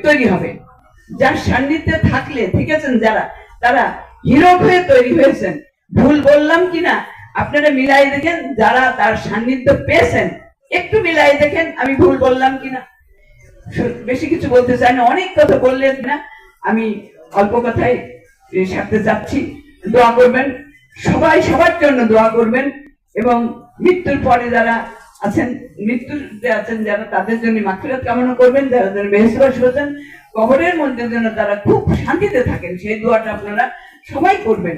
তৈরি হবে, যার সান্নিধ্যে থাকলে, ঠিক আছেন, যারা তারা হিরো হয়ে তৈরি হয়েছেন। ভুল বললাম কিনা আপনারা মিলাই দেখেন, যারা তার সান্নিধ্য পেয়েছেন একটু মিলাই দেখেন আমি ভুল বললাম কিনা। বেশি কিছু বলতে চাই না, অনেক কথা বললেন না, আমি অল্প কথাই সাথে যাচ্ছি। দোয়া করবেন সবাই, সবার জন্য দোয়া করবেন, এবং মৃত্যুর পরে যারা আছেন, মৃত্যুতে আছেন যারা, তাদের জন্য মাগফিরাত কামনা করবেন। যারা যারা বেহেশতবাসী হচ্ছেন, কবরের মধ্যে যেন তারা খুব শান্তিতে থাকেন, সেই দোয়াটা আপনারা সবাই করবেন।